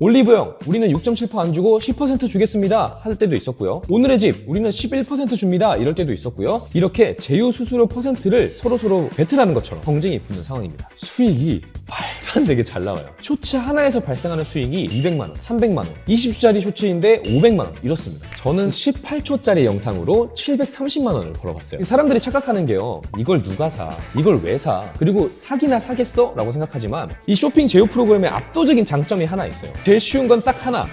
올리브영, 우리는 6.7%안 주고 10% 주겠습니다 할 때도 있었고요. 오늘의 집, 우리는 11% 줍니다 이럴 때도 있었고요. 이렇게 제휴 수수료 퍼센트를 서로 배틀하는 것처럼 경쟁이 붙는 상황입니다. 수익이 말도 안 되게 잘 나와요. 쇼츠 하나에서 발생하는 수익이 200만원, 300만원, 20초짜리 쇼츠인데 500만원 이렇습니다. 저는 18초짜리 영상으로 730만원을 벌어봤어요. 사람들이 착각하는 게요, 이걸 누가 사? 이걸 왜 사? 그리고 사기나 사겠어? 라고 생각하지만 이 쇼핑 제휴 프로그램의 압도적인 장점이 하나 있어요. 제일 쉬운 건 딱 하나.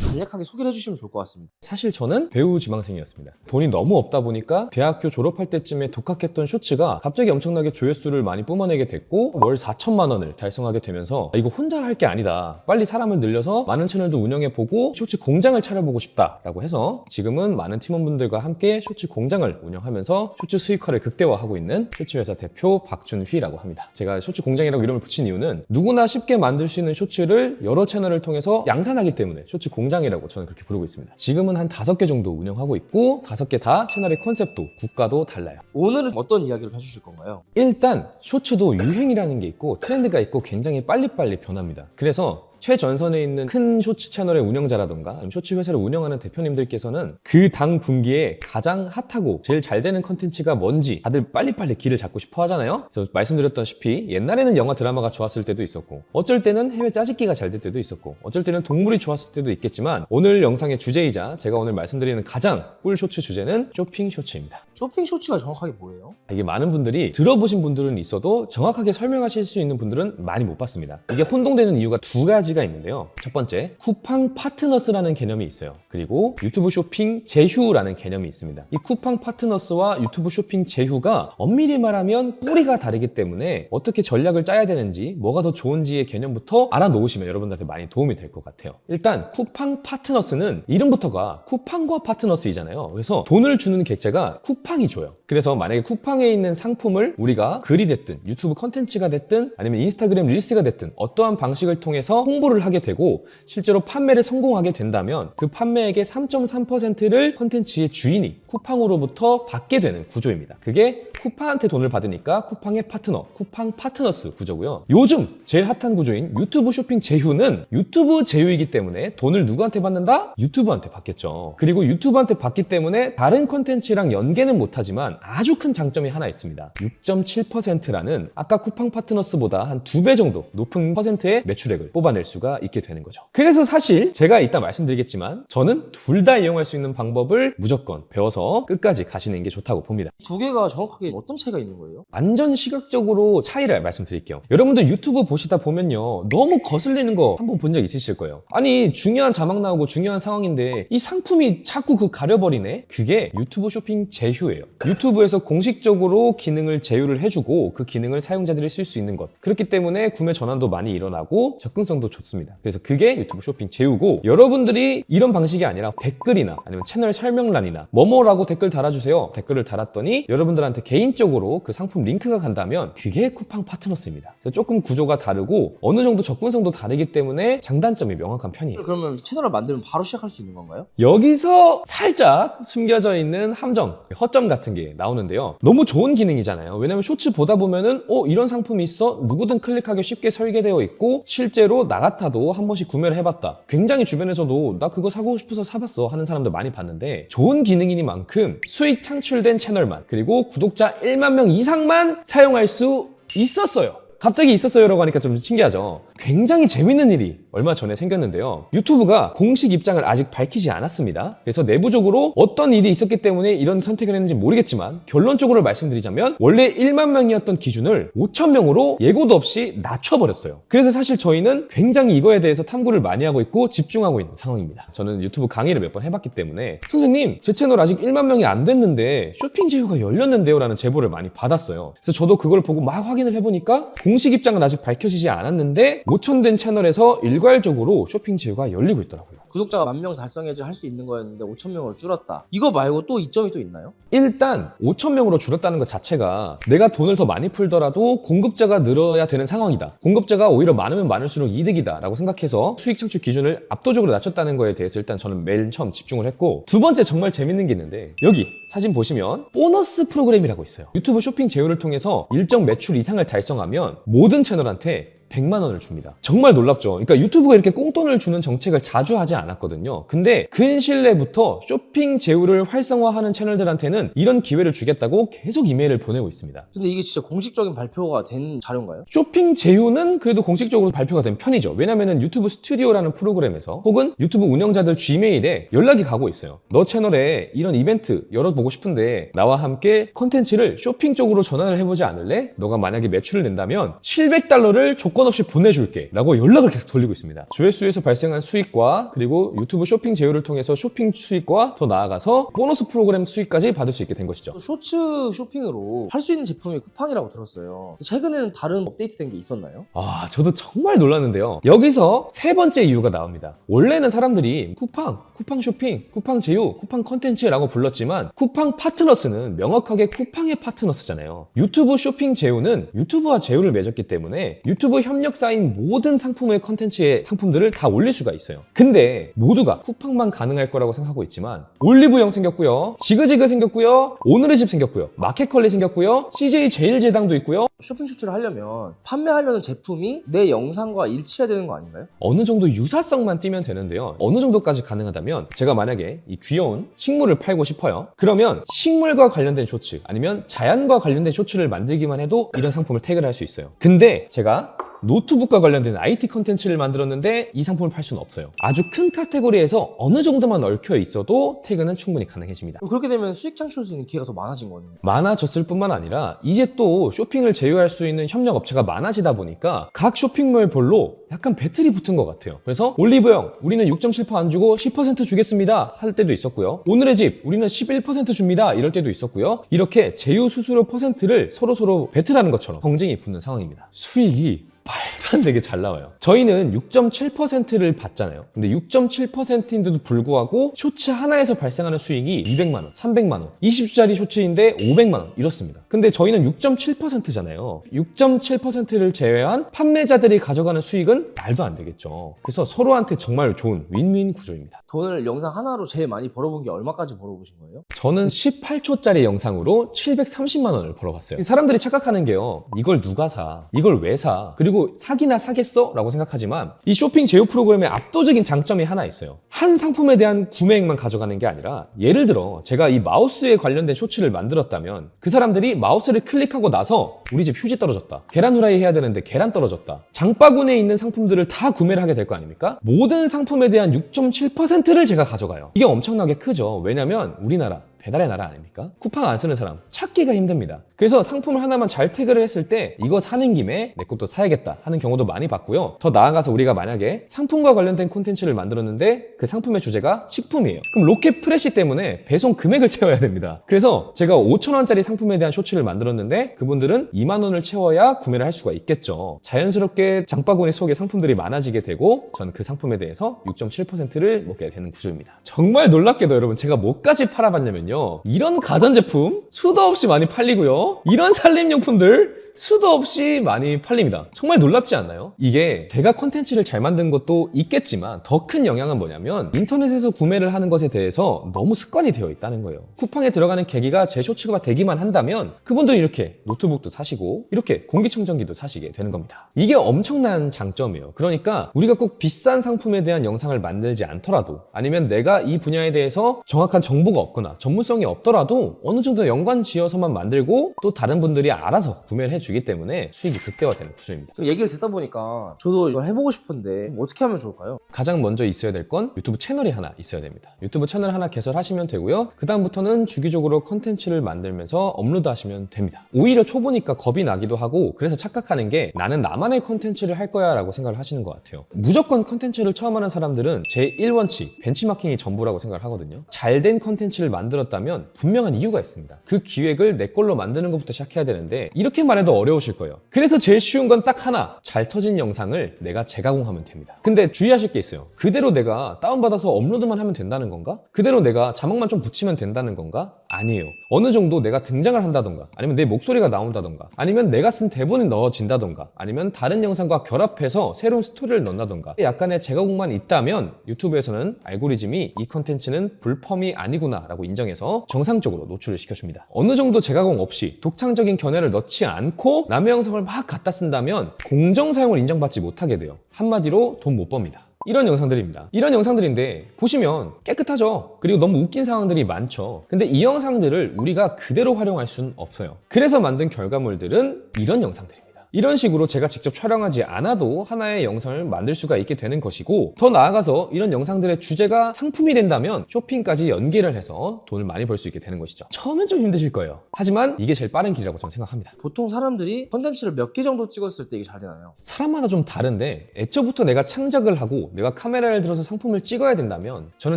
간략하게 소개를 해주시면 좋을 것 같습니다. 사실 저는 배우 지망생이었습니다. 돈이 너무 없다 보니까 대학교 졸업할 때쯤에 독학했던 쇼츠가 갑자기 엄청나게 조회수를 많이 뿜어내게 됐고 월 4천만 원을 달성하게 되면서 이거 혼자 할 게 아니다. 빨리 사람을 늘려서 많은 채널도 운영해보고 쇼츠 공장을 차려보고 싶다라고 해서 지금은 많은 팀원분들과 함께 쇼츠 공장을 운영하면서 쇼츠 수익화를 극대화하고 있는 쇼츠회사 대표 박준휘라고 합니다. 제가 쇼츠 공장이라고 이름을 붙인 이유는 누구나 쉽게 만들 수 있는 쇼츠를 여러 채널을 통해서 양산하기 때문에 쇼츠 공장이라고 저는 그렇게 부르고 있습니다. 지금은 한 5개 정도 운영하고 있고 5개 다 채널의 컨셉도 국가도 달라요. 오늘은 어떤 이야기를 해주실 건가요? 일단 쇼츠도 유행이라는 게 있고 트렌드가 있고 굉장히 빨리빨리 변합니다. 그래서 최전선에 있는 큰 쇼츠 채널의 운영자라던가 아니면 쇼츠 회사를 운영하는 대표님들께서는 그 당 분기에 가장 핫하고 제일 잘 되는 컨텐츠가 뭔지 다들 빨리빨리 길을 잡고 싶어 하잖아요. 그래서 말씀드렸다시피 옛날에는 영화 드라마가 좋았을 때도 있었고 어쩔 때는 해외 짜집기가 잘 될 때도 있었고 어쩔 때는 동물이 좋았을 때도 있겠지만 오늘 영상의 주제이자 제가 오늘 말씀드리는 가장 꿀 쇼츠 주제는 쇼핑 쇼츠입니다. 쇼핑 쇼츠가 정확하게 뭐예요? 이게 많은 분들이 들어보신 분들은 있어도 정확하게 설명하실 수 있는 분들은 많이 못 봤습니다. 이게 혼동되는 이유가 두 가지가 있는데요. 첫 번째, 쿠팡 파트너스라는 개념이 있어요. 그리고 유튜브 쇼핑 제휴라는 개념이 있습니다. 이 쿠팡 파트너스와 유튜브 쇼핑 제휴가 엄밀히 말하면 뿌리가 다르기 때문에 어떻게 전략을 짜야 되는지 뭐가 더 좋은지의 개념부터 알아놓으시면 여러분들한테 많이 도움이 될 것 같아요. 일단 쿠팡 파트너스는 이름부터가 쿠팡과 파트너스이잖아요. 그래서 돈을 주는 객체가 쿠팡이 줘요. 그래서 만약에 쿠팡에 있는 상품을 우리가 글이 됐든 유튜브 컨텐츠가 됐든 아니면 인스타그램 릴스가 됐든 어떠한 방식을 통해서 홍보를 하게 되고 실제로 판매를 성공하게 된다면 그 판매액의 3.3%를 컨텐츠의 주인이 쿠팡으로부터 받게 되는 구조입니다. 그게 쿠팡한테 돈을 받으니까 쿠팡의 파트너, 쿠팡 파트너스 구조고요. 요즘 제일 핫한 구조인 유튜브 쇼핑 제휴는 유튜브 제휴이기 때문에 돈을 누구한테 받는다? 유튜브한테 받겠죠. 그리고 유튜브한테 받기 때문에 다른 컨텐츠랑 연계는 못하지만 아주 큰 장점이 하나 있습니다. 6.7%라는 아까 쿠팡 파트너스보다 한 2배 정도 높은 퍼센트의 매출액을 뽑아낼 수가 있게 되는 거죠. 그래서 사실 제가 이따 말씀드리겠지만 저는 둘 다 이용할 수 있는 방법을 무조건 배워서 끝까지 가시는 게 좋다고 봅니다. 두 개가 정확하게 어떤 차이가 있는 거예요? 완전 시각적으로 차이를 말씀드릴게요. 여러분들 유튜브 보시다 보면요, 너무 거슬리는 거 한 번 본 적 있으실 거예요. 아니 중요한 자막 나오고 중요한 상황인데 이 상품이 자꾸 가려버리네? 그게 유튜브 쇼핑 제휴예요. 유튜브에서 공식적으로 기능을 제휴를 해주고 그 기능을 사용자들이 쓸 수 있는 것. 그렇기 때문에 구매 전환도 많이 일어나고 접근성도 좋습니다. 그래서 그게 유튜브 쇼핑 제휴고, 여러분들이 이런 방식이 아니라 댓글이나 아니면 채널 설명란이나 뭐뭐라고 댓글 달아주세요. 댓글을 달았더니 여러분들한테 개인적으로 그 상품 링크가 간다면 그게 쿠팡 파트너스입니다. 그래서 조금 구조가 다르고 어느 정도 접근성도 다르기 때문에 장단점이 명확한 편이에요. 그러면 채널을 만들면 바로 시작할 수 있는 건가요? 여기서 살짝 숨겨져 있는 함정, 허점 같은 게 나오는데요. 너무 좋은 기능이잖아요. 왜냐면 쇼츠 보다 보면은 이런 상품이 있어? 누구든 클릭하기 쉽게 설계되어 있고 실제로 나 같아도 한 번씩 구매를 해봤다. 굉장히 주변에서도 나 그거 사고 싶어서 사봤어 하는 사람들 많이 봤는데 좋은 기능이니만큼 수익 창출된 채널만 그리고 구독자 1만 명 이상만 사용할 수 있었어요. 갑자기 있었어요라고 하니까 좀 신기하죠. 굉장히 재밌는 일이 얼마 전에 생겼는데요. 유튜브가 공식 입장을 아직 밝히지 않았습니다. 그래서 내부적으로 어떤 일이 있었기 때문에 이런 선택을 했는지 모르겠지만 결론적으로 말씀드리자면 원래 1만 명이었던 기준을 5천 명으로 예고도 없이 낮춰버렸어요. 그래서 사실 저희는 굉장히 이거에 대해서 탐구를 많이 하고 있고 집중하고 있는 상황입니다. 저는 유튜브 강의를 몇 번 해봤기 때문에 선생님, 제 채널 아직 1만 명이 안 됐는데 쇼핑 제휴가 열렸는데요? 라는 제보를 많이 받았어요. 그래서 저도 그걸 보고 막 확인을 해보니까 공식 입장은 아직 밝혀지지 않았는데 5천 된 채널에서 일괄적으로 쇼핑 제휴가 열리고 있더라고요. 구독자가 10,000명 달성해야 할 수 있는 거였는데 5,000명으로 줄었다. 이거 말고 또 이점이 또 있나요? 일단 5천 명으로 줄었다는 것 자체가 내가 돈을 더 많이 풀더라도 공급자가 늘어야 되는 상황이다. 공급자가 오히려 많으면 많을수록 이득이다 라고 생각해서 수익 창출 기준을 압도적으로 낮췄다는 거에 대해서 일단 저는 맨 처음 집중을 했고, 두 번째 정말 재밌는 게 있는데 여기 사진 보시면 보너스 프로그램이라고 있어요. 유튜브 쇼핑 제휴를 통해서 일정 매출 이상을 달성하면 모든 채널한테 100만 원을 줍니다. 정말 놀랍죠? 그러니까 유튜브가 이렇게 꽁돈을 주는 정책을 자주 하지 않았거든요. 근데 근신례부터 쇼핑 제휴를 활성화하는 채널들한테는 이런 기회를 주겠다고 계속 이메일을 보내고 있습니다. 근데 이게 진짜 공식적인 발표가 된 자료인가요? 쇼핑 제휴는 그래도 공식적으로 발표가 된 편이죠. 왜냐면은 유튜브 스튜디오라는 프로그램에서 혹은 유튜브 운영자들 G메일에 연락이 가고 있어요. 너 채널에 이런 이벤트 열어보고 싶은데 나와 함께 컨텐츠를 쇼핑 쪽으로 전환을 해보지 않을래? 너가 만약에 매출을 낸다면 $700를 조건 없이 보내줄게 라고 연락을 계속 돌리고 있습니다. 조회수에서 발생한 수익과 그리고 유튜브 쇼핑 제휴를 통해서 쇼핑 수익과 더 나아가서 보너스 프로그램 수익까지 받을 수 있게 된 것이죠. 쇼츠 쇼핑으로 할 수 있는 제품이 쿠팡이라고 들었어요. 최근에는 다른 업데이트된 게 있었나요? 저도 정말 놀랐는데요. 여기서 세 번째 이유가 나옵니다. 원래는 사람들이 쿠팡 쇼핑, 쿠팡 제휴, 쿠팡 컨텐츠라고 불렀지만 쿠팡 파트너스는 명확하게 쿠팡의 파트너스잖아요. 유튜브 쇼핑 제휴는 유튜브와 제휴를 맺었기 때문에 유튜브 협력사인 모든 상품의 컨텐츠의 상품들을 다 올릴 수가 있어요. 근데 모두가 쿠팡만 가능할 거라고 생각하고 있지만 올리브영 생겼고요, 지그지그 생겼고요, 오늘의 집 생겼고요, 마켓컬리 생겼고요, CJ 제일제당도 있고요. 쇼핑 쇼츠를 하려면 판매하려는 제품이 내 영상과 일치해야 되는 거 아닌가요? 어느 정도 유사성만 띄면 되는데요. 어느 정도까지 가능하다면 제가 만약에 이 귀여운 식물을 팔고 싶어요. 그러면 식물과 관련된 쇼츠 아니면 자연과 관련된 쇼츠를 만들기만 해도 이런 상품을 태그를 할 수 있어요. 근데 제가 노트북과 관련된 IT 컨텐츠를 만들었는데 이 상품을 팔 수는 없어요. 아주 큰 카테고리에서 어느 정도만 얽혀 있어도 태그는 충분히 가능해집니다. 그렇게 되면 수익 창출할 수 있는 기회가 더 많아진 거네요. 많아졌을 뿐만 아니라 이제 또 쇼핑을 제휴할 수 있는 협력 업체가 많아지다 보니까 각 쇼핑몰별로 약간 배틀이 붙은 것 같아요. 그래서 올리브영 우리는 6.7% 안 주고 10% 주겠습니다 할 때도 있었고요. 오늘의 집 우리는 11% 줍니다 이럴 때도 있었고요. 이렇게 제휴 수수료 퍼센트를 서로 배틀하는 것처럼 경쟁이 붙는 상황입니다. 수익이 말도 안 되게 잘 나와요. 저희는 6.7%를 받잖아요. 근데 6.7%인데도 불구하고 쇼츠 하나에서 발생하는 수익이 200만 원, 300만 원, 20주짜리 쇼츠인데 500만 원 이렇습니다. 근데 저희는 6.7%잖아요. 6.7%를 제외한 판매자들이 가져가는 수익은 말도 안 되겠죠. 그래서 서로한테 정말 좋은 윈윈 구조입니다. 돈을 영상 하나로 제일 많이 벌어본 게 얼마까지 벌어보신 거예요? 저는 18초짜리 영상으로 730만 원을 벌어봤어요. 사람들이 착각하는 게요. 이걸 누가 사? 이걸 왜 사? 그리고 사기나 사겠어? 라고 생각하지만 이 쇼핑 제휴 프로그램의 압도적인 장점이 하나 있어요. 한 상품에 대한 구매액만 가져가는 게 아니라 예를 들어 제가 이 마우스에 관련된 쇼츠를 만들었다면 그 사람들이 마우스를 클릭하고 나서 우리 집 휴지 떨어졌다. 계란 후라이 해야 되는데 계란 떨어졌다. 장바구니에 있는 상품들을 다 구매를 하게 될 거 아닙니까? 모든 상품에 대한 6.7%를 제가 가져가요. 이게 엄청나게 크죠. 왜냐면 우리나라 배달의 나라 아닙니까? 쿠팡 안 쓰는 사람 찾기가 힘듭니다. 그래서 상품을 하나만 잘 태그를 했을 때 이거 사는 김에 내 것도 사야겠다 하는 경우도 많이 봤고요. 더 나아가서 우리가 만약에 상품과 관련된 콘텐츠를 만들었는데 그 상품의 주제가 식품이에요. 그럼 로켓 프레시 때문에 배송 금액을 채워야 됩니다. 그래서 제가 5,000원짜리 상품에 대한 쇼츠를 만들었는데 그분들은 2만 원을 채워야 구매를 할 수가 있겠죠. 자연스럽게 장바구니 속에 상품들이 많아지게 되고 전 그 상품에 대해서 6.7%를 먹게 되는 구조입니다. 정말 놀랍게도 여러분 제가 뭐까지 팔아봤냐면요. 이런 가전제품 수도 없이 많이 팔리고요. 이런 살림용품들 수도 없이 많이 팔립니다. 정말 놀랍지 않나요? 이게 제가 콘텐츠를 잘 만든 것도 있겠지만 더 큰 영향은 뭐냐면 인터넷에서 구매를 하는 것에 대해서 너무 습관이 되어 있다는 거예요. 쿠팡에 들어가는 계기가 제 쇼츠가 되기만 한다면 그분들은 이렇게 노트북도 사시고 이렇게 공기청정기도 사시게 되는 겁니다. 이게 엄청난 장점이에요. 그러니까 우리가 꼭 비싼 상품에 대한 영상을 만들지 않더라도 아니면 내가 이 분야에 대해서 정확한 정보가 없거나 전문성이 없더라도 어느 정도 연관 지어서만 만들고 또 다른 분들이 알아서 구매를 해주기 때문에 수익이 극대화되는 구조입니다. 얘기를 듣다 보니까 저도 이걸 해보고 싶은데 어떻게 하면 좋을까요? 가장 먼저 있어야 될 건 유튜브 채널이 하나 있어야 됩니다. 유튜브 채널 하나 개설하시면 되고요. 그 다음부터는 주기적으로 컨텐츠를 만들면서 업로드 하시면 됩니다. 오히려 초보니까 겁이 나기도 하고 그래서 착각하는 게 나는 나만의 컨텐츠를 할 거야 라고 생각을 하시는 것 같아요. 무조건 컨텐츠를 처음 하는 사람들은 제 1원칙 벤치마킹이 전부라고 생각을 하거든요. 잘된 컨텐츠를 만들었다면 분명한 이유가 있습니다. 그 기획을 내 걸로 만드는 것부터 시작해야 되는데 이렇게 말해도 어려우실 거예요. 그래서 제일 쉬운 건 딱 하나, 잘 터진 영상을 내가 재가공하면 됩니다. 근데 주의하실 게 있어요. 그대로 내가 다운받아서 업로드만 하면 된다는 건가? 그대로 내가 자막만 좀 붙이면 된다는 건가? 아니에요. 어느 정도 내가 등장을 한다던가 아니면 내 목소리가 나온다던가 아니면 내가 쓴 대본이 넣어진다던가 아니면 다른 영상과 결합해서 새로운 스토리를 넣는다던가 약간의 재가공만 있다면 유튜브에서는 알고리즘이 이 컨텐츠는 불펌이 아니구나 라고 인정해서 정상적으로 노출을 시켜줍니다. 어느 정도 재가공 없이 독창적인 견해를 넣지 않고 않고 남의 영상을 막 갖다 쓴다면 공정 사용을 인정받지 못하게 돼요. 한마디로 돈 못 법니다. 이런 영상들입니다. 이런 영상들인데 보시면 깨끗하죠. 그리고 너무 웃긴 상황들이 많죠. 근데 이 영상들을 우리가 그대로 활용할 수는 없어요. 그래서 만든 결과물들은 이런 영상들입니다. 이런 식으로 제가 직접 촬영하지 않아도 하나의 영상을 만들 수가 있게 되는 것이고, 더 나아가서 이런 영상들의 주제가 상품이 된다면 쇼핑까지 연계를 해서 돈을 많이 벌 수 있게 되는 것이죠. 처음엔 좀 힘드실 거예요. 하지만 이게 제일 빠른 길이라고 저는 생각합니다. 보통 사람들이 컨텐츠를 몇 개 정도 찍었을 때 이게 잘 되나요? 사람마다 좀 다른데, 애초부터 내가 창작을 하고 내가 카메라를 들어서 상품을 찍어야 된다면 저는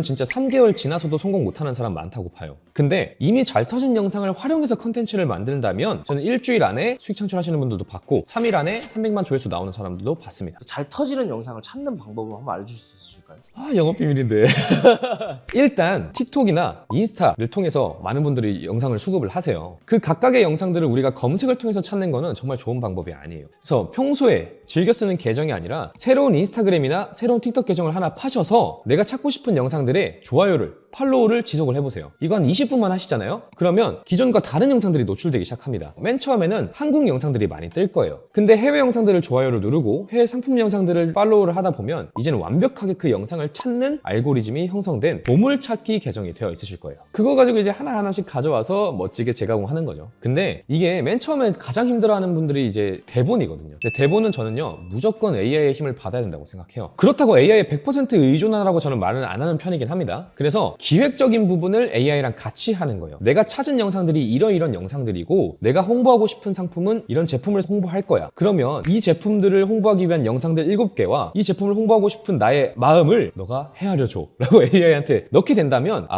진짜 3개월 지나서도 성공 못하는 사람 많다고 봐요. 근데 이미 잘 터진 영상을 활용해서 컨텐츠를 만든다면 저는 일주일 안에 수익 창출하시는 분들도 봤고 3일 안에 300만 조회수 나오는 사람들도 봤습니다. 잘 터지는 영상을 찾는 방법을 한번 알려주실 수 있을까요? 영업 비밀인데. 일단 틱톡이나 인스타를 통해서 많은 분들이 영상을 수급을 하세요. 그 각각의 영상들을 우리가 검색을 통해서 찾는 거는 정말 좋은 방법이 아니에요. 그래서 평소에 즐겨 쓰는 계정이 아니라 새로운 인스타그램이나 새로운 틱톡 계정을 하나 파셔서 내가 찾고 싶은 영상들의 좋아요를, 팔로우를 지속을 해보세요. 이거 한 20분만 하시잖아요? 그러면 기존과 다른 영상들이 노출되기 시작합니다. 맨 처음에는 한국 영상들이 많이 뜰 거예요. 근데 해외 영상들을 좋아요를 누르고 해외 상품 영상들을 팔로우를 하다 보면 이제는 완벽하게 그 영상을 찾는 알고리즘이 형성된 보물찾기 계정이 되어 있으실 거예요. 그거 가지고 이제 하나하나씩 가져와서 멋지게 재가공하는 거죠. 근데 이게 맨 처음에 가장 힘들어하는 분들이 이제 대본이거든요. 근데 대본은 저는요, 무조건 AI의 힘을 받아야 된다고 생각해요. 그렇다고 AI에 100% 의존하라고 저는 말을 안 하는 편이긴 합니다. 그래서 기획적인 부분을 AI랑 같이 하는 거예요. 내가 찾은 영상들이 이런 영상들이고 내가 홍보하고 싶은 상품은 이런 제품을 홍보할 거야. 그러면 이 제품들을 홍보하기 위한 영상들 7개와 이 제품을 홍보하고 싶은 나의 마음을 너가 헤아려줘 라고 AI한테 넣게 된다면,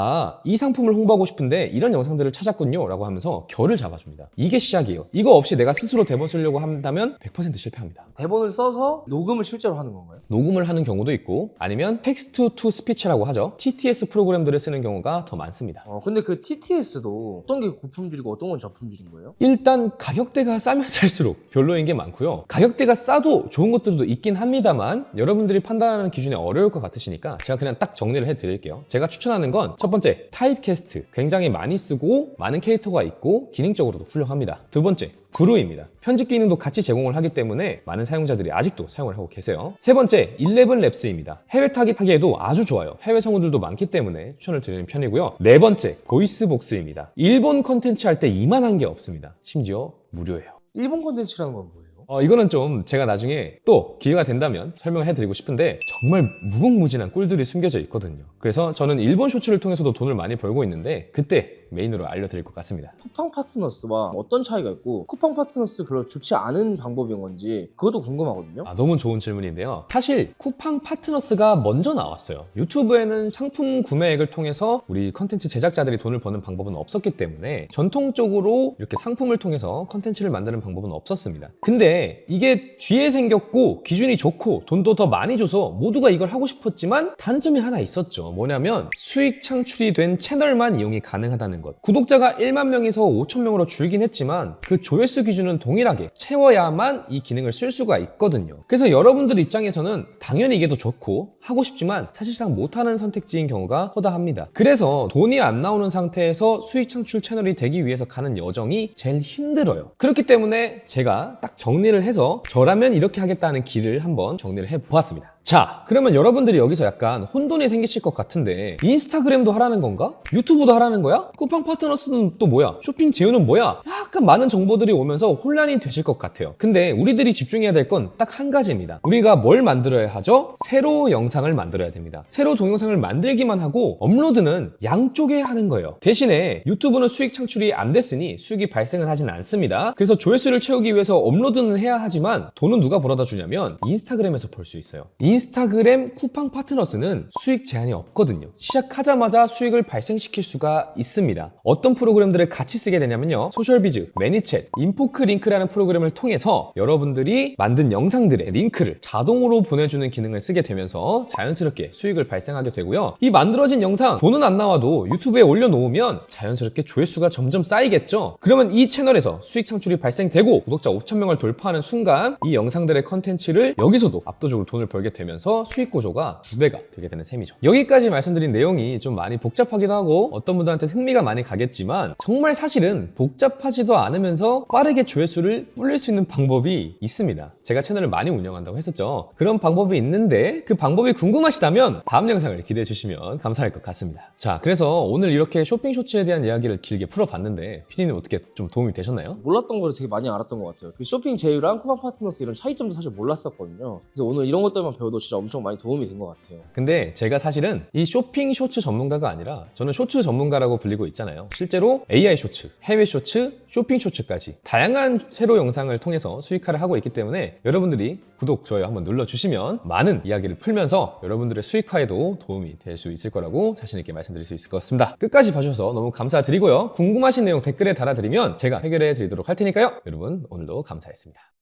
이 상품을 홍보하고 싶은데 이런 영상들을 찾았군요 라고 하면서 결을 잡아줍니다. 이게 시작이에요. 이거 없이 내가 스스로 대본 쓰려고 한다면 100% 실패합니다. 대본을 써서 녹음을 실제로 하는 건가요? 녹음을 하는 경우도 있고 아니면 텍스트 투 스피치라고 하죠. TTS 프로그램들을 쓰는 경우가 더 많습니다. 근데 그 TTS도 어떤 게 고품질이고 어떤 건 저품질인 거예요? 일단 가격대가 싸면 살수록 별로인 게 많고요. 가격대가 싸도 좋은 것들도 있긴 합니다만 여러분들이 판단하는 기준이 어려울 것 같으시니까 제가 그냥 딱 정리를 해드릴게요. 제가 추천하는 건 첫 번째, 타입캐스트. 굉장히 많이 쓰고 많은 캐릭터가 있고 기능적으로도 훌륭합니다. 두 번째, 그루입니다. 편집 기능도 같이 제공을 하기 때문에 많은 사용자들이 아직도 사용을 하고 계세요. 세 번째, 11랩스입니다. 해외 타깃하기에도 아주 좋아요. 해외 성우들도 많기 때문에 추천을 드리는 편이고요. 네 번째, 보이스복스입니다. 일본 컨텐츠 할 때 이만한 게 없습니다. 심지어 무료예요. 일본 컨텐츠라는 건 뭐예요? 이거는 좀 제가 나중에 또 기회가 된다면 설명을 해드리고 싶은데 정말 무궁무진한 꿀들이 숨겨져 있거든요. 그래서 저는 일본 쇼츠를 통해서도 돈을 많이 벌고 있는데 그때 메인으로 알려드릴 것 같습니다. 쿠팡 파트너스와 어떤 차이가 있고 쿠팡 파트너스 별로 좋지 않은 방법인 건지 그것도 궁금하거든요. 너무 좋은 질문인데요. 사실 쿠팡 파트너스가 먼저 나왔어요. 유튜브에는 상품 구매액을 통해서 우리 컨텐츠 제작자들이 돈을 버는 방법은 없었기 때문에 전통적으로 이렇게 상품을 통해서 컨텐츠를 만드는 방법은 없었습니다. 근데 이게 뒤에 생겼고 기준이 좋고 돈도 더 많이 줘서 모두가 이걸 하고 싶었지만 단점이 하나 있었죠. 뭐냐면 수익 창출이 된 채널만 이용이 가능하다는 것. 구독자가 1만 명에서 5천 명으로 줄긴 했지만 그 조회수 기준은 동일하게 채워야만 이 기능을 쓸 수가 있거든요. 그래서 여러분들 입장에서는 당연히 이게 더 좋고 하고 싶지만 사실상 못하는 선택지인 경우가 허다합니다. 그래서 돈이 안 나오는 상태에서 수익 창출 채널이 되기 위해서 가는 여정이 제일 힘들어요. 그렇기 때문에 제가 딱 정리를 해서 저라면 이렇게 하겠다는 길을 한번 정리를 해보았습니다. 자, 그러면 여러분들이 여기서 약간 혼돈이 생기실 것 같은데 인스타그램도 하라는 건가? 유튜브도 하라는 거야? 쿠팡 파트너스는 또 뭐야? 쇼핑 제휴는 뭐야? 약간 많은 정보들이 오면서 혼란이 되실 것 같아요. 근데 우리들이 집중해야 될 건 딱 한 가지입니다. 우리가 뭘 만들어야 하죠? 새로 영상을 만들어야 됩니다. 새로 동영상을 만들기만 하고 업로드는 양쪽에 하는 거예요. 대신에 유튜브는 수익 창출이 안 됐으니 수익이 발생은 하진 않습니다. 그래서 조회수를 채우기 위해서 업로드는 해야 하지만 돈은 누가 벌어다 주냐면 인스타그램에서 벌 수 있어요. 인스타그램 쿠팡 파트너스는 수익 제한이 없거든요. 시작하자마자 수익을 발생시킬 수가 있습니다. 어떤 프로그램들을 같이 쓰게 되냐면요, 소셜비즈, 매니챗, 인포크링크라는 프로그램을 통해서 여러분들이 만든 영상들의 링크를 자동으로 보내주는 기능을 쓰게 되면서 자연스럽게 수익을 발생하게 되고요. 이 만들어진 영상 돈은 안 나와도 유튜브에 올려놓으면 자연스럽게 조회수가 점점 쌓이겠죠. 그러면 이 채널에서 수익 창출이 발생되고 구독자 5,000명을 돌파하는 순간 이 영상들의 컨텐츠를 여기서도 압도적으로 돈을 벌게 됩니다. 되면서 수익 구조가 2배가 되게 되는 셈이죠. 여기까지 말씀드린 내용이 좀 많이 복잡하기도 하고 어떤 분들한테 흥미가 많이 가겠지만 정말 사실은 복잡하지도 않으면서 빠르게 조회수를 불릴 수 있는 방법이 있습니다. 제가 채널을 많이 운영한다고 했었죠. 그런 방법이 있는데 그 방법이 궁금하시다면 다음 영상을 기대해 주시면 감사할 것 같습니다. 자, 그래서 오늘 이렇게 쇼핑 쇼츠에 대한 이야기를 길게 풀어봤는데 PD님 어떻게 좀 도움이 되셨나요? 몰랐던 거를 되게 많이 알았던 것 같아요. 그 쇼핑 제휴랑 쿠팡 파트너스 이런 차이점도 사실 몰랐었거든요. 그래서 오늘 이런 것들만 배워도 진짜 엄청 많이 도움이 된 것 같아요. 근데 제가 사실은 이 쇼핑 쇼츠 전문가가 아니라 저는 쇼츠 전문가라고 불리고 있잖아요. 실제로 AI 쇼츠, 해외 쇼츠, 쇼핑 쇼츠까지 다양한 세로 영상을 통해서 수익화를 하고 있기 때문에 여러분들이 구독, 좋아요 한번 눌러주시면 많은 이야기를 풀면서 여러분들의 수익화에도 도움이 될 수 있을 거라고 자신 있게 말씀드릴 수 있을 것 같습니다. 끝까지 봐주셔서 너무 감사드리고요. 궁금하신 내용 댓글에 달아드리면 제가 해결해 드리도록 할 테니까요. 여러분 오늘도 감사했습니다.